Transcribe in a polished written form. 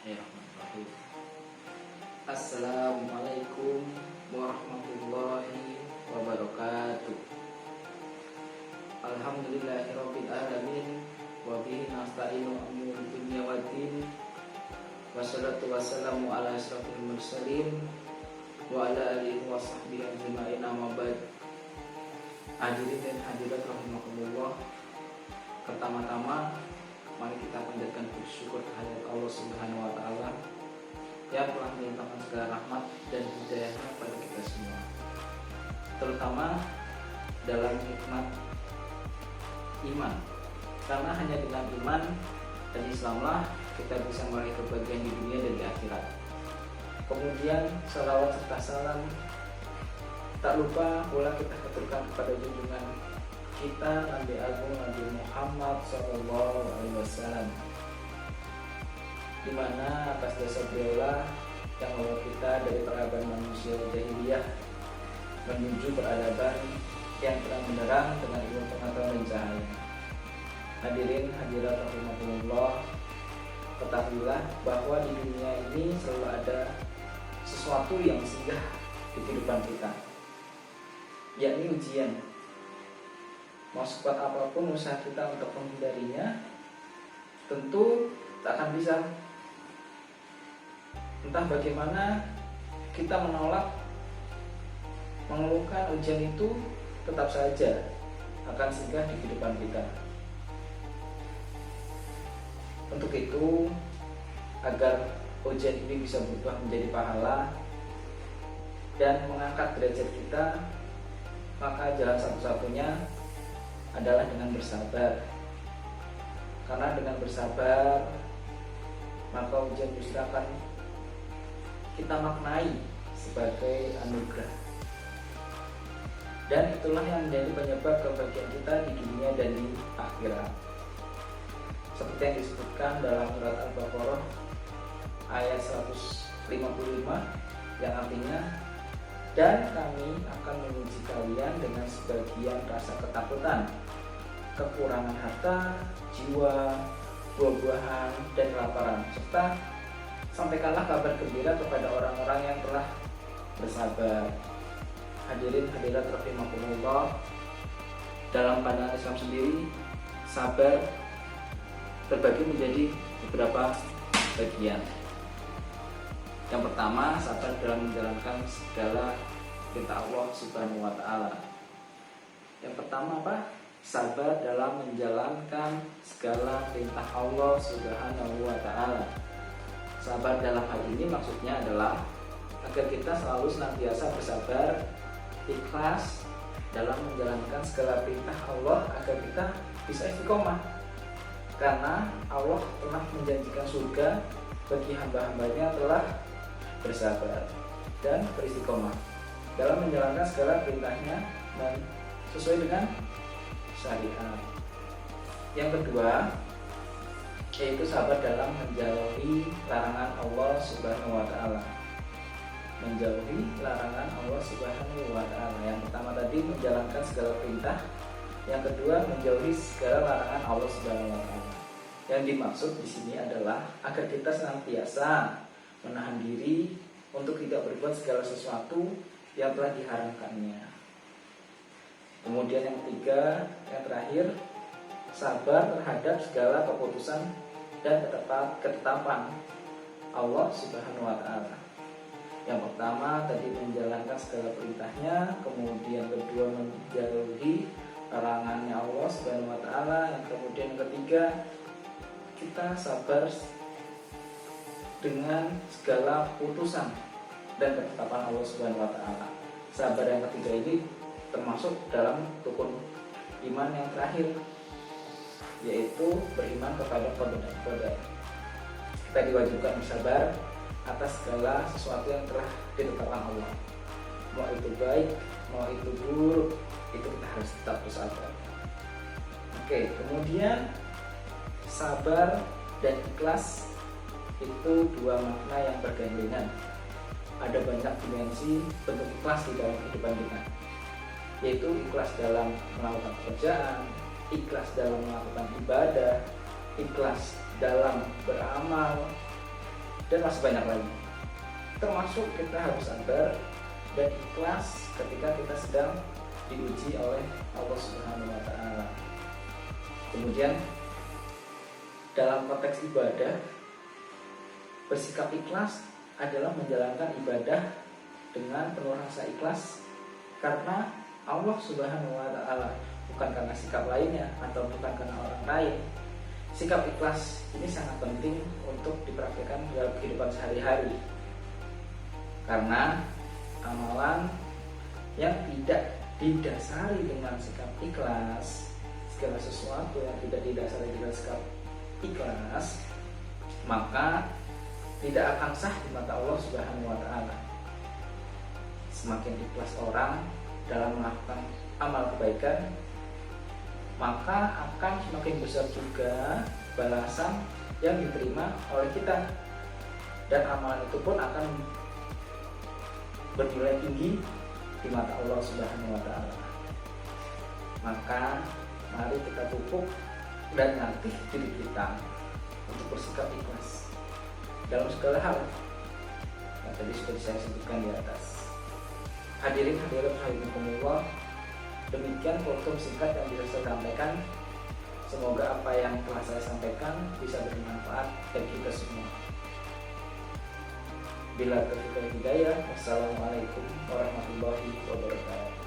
Bismillahirrahmanirrahim. Assalamualaikum warahmatullahi wabarakatuh. Alhamdulillahirabbil alamin wa bihi nasta'inu umur dunya waddin. Wassalatu wassalamu ala asyrafil mursalin wa ala alihi wa sahbihi ajma'in, amma ba'd. Hadirin dan hadirat rahimakumullah. Pertama-tama mari kita panjatkan bersyukur kehadirat Allah Subhanahu wa taala yang telah melimpahkan segala rahmat dan hidayahnya pada kita semua, terutama dalam nikmat iman. Karena hanya dengan iman dan Islamlah kita bisa meraih kebahagiaan di dunia dan di akhirat. Kemudian salawat serta salam tak lupa pula kita haturkan kepada junjungan kita Nabi Agung Nabi Muhammad SAW, di mana atas dasar beliaulah yang membawa kita dari peradaban manusia jahiliyah menuju peradaban yang terang benderang dengan ilmu pengetahuan dan cahaya. Hadirin hadirat rahimakumullah, ketahuilah bahwa di dunia ini selalu ada sesuatu yang singgah di kehidupan kita, yakni ujian. Mau sekuat apapun usaha kita untuk menghindarinya, tentu tak akan bisa. Entah bagaimana kita menolak, mengeluhkan, ujian itu tetap saja akan singgah di kehidupan kita. Untuk itu, agar ujian ini bisa berubah menjadi pahala dan mengangkat derajat kita, maka jalan satu-satunya adalah dengan bersabar. Karena dengan bersabar maka ujian justru akan kita maknai sebagai anugerah, dan itulah yang menjadi penyebab kebahagiaan kita di dunia dan di akhirat. Seperti yang disebutkan dalam surat Al-Baqarah ayat 155 yang artinya, dan kami akan menguji kalian dengan sebagian rasa ketakutan, kekurangan harta, jiwa, buah-buahan, dan kelaparan, serta sampaikanlah kabar gembira kepada orang-orang yang telah bersabar. Hadirin hadirat rahimakumullah, dalam pandangan Islam sendiri, sabar terbagi menjadi beberapa bagian. Yang pertama, sabar dalam menjalankan segala perintah Allah Subhanahu wa taala. Yang pertama apa? Sabar dalam menjalankan segala perintah Allah Subhanahu wa taala. Sabar dalam hal ini maksudnya adalah agar kita selalu senantiasa bersabar, ikhlas dalam menjalankan segala perintah Allah agar kita bisa istiqomah. Karena Allah telah menjanjikan surga bagi hamba-hambanya telah bersabar dan beristiqomah dalam menjalankan segala perintahnya dan sesuai dengan syariat. Yang kedua, yaitu sabar dalam menjauhi larangan Allah Subhanahu wa taala. Menjauhi larangan Allah Subhanahu wa taala. Yang pertama tadi menjalankan segala perintah, yang kedua menjauhi segala larangan Allah Subhanahu wa taala. Yang dimaksud di sini adalah agar kita senantiasa menahan diri untuk tidak berbuat segala sesuatu yang telah diharamkannya. Kemudian yang ketiga, yang terakhir, sabar terhadap segala keputusan dan ketetapan Allah Subhanahu wa taala. Yang pertama tadi menjalankan segala perintahnya, kemudian kedua menjauhi larangannya Allah Subhanahu wa taala, yang kemudian ketiga kita sabar dengan segala putusan dan ketetapan Allah Subhanahu wa taala. Sabar yang ketiga ini termasuk dalam rukun iman yang terakhir, yaitu beriman kepada qadar. Kita diwajibkan bersabar atas segala sesuatu yang telah ditetapkan Allah. Mau itu baik, mau itu buruk, itu kita harus tetap bersabar. Oke, kemudian sabar dan ikhlas itu dua makna yang bergandengan. Ada banyak dimensi bentuk ikhlas di dalam kehidupan kita, yaitu ikhlas dalam melakukan pekerjaan, ikhlas dalam melakukan ibadah, ikhlas dalam beramal, dan masih banyak lagi. Termasuk kita harus sabar dan ikhlas ketika kita sedang diuji oleh Allah Subhanahu wa taala. Kemudian dalam konteks ibadah, bersikap ikhlas adalah menjalankan ibadah dengan penuh rasa ikhlas karena Allah Subhanahu wa taala, bukan karena sikap lainnya atau bukan karena orang lain. Sikap ikhlas ini sangat penting untuk dipraktikkan dalam kehidupan sehari-hari. Karena amalan yang tidak didasari dengan sikap ikhlas, segala sesuatu yang tidak didasari dengan sikap ikhlas, maka tidak akan sah di mata Allah Subhanahu wa taala. Semakin ikhlas orang dalam melakukan amal kebaikan, maka akan semakin besar juga balasan yang diterima oleh kita, dan amalan itu pun akan bernilai tinggi di mata Allah Subhanahu wa taala. Maka mari kita pupuk dan latih diri kita untuk bersikap ikhlas dalam segala hal yang tadi sudah saya sebutkan di atas. Hadirin rahimakumullah, demikian kultum singkat yang bisa saya sampaikan. Semoga apa yang telah saya sampaikan bisa bermanfaat bagi kita semua. Bila taufiq wal hidayah, wassalamualaikum warahmatullahi wabarakatuh.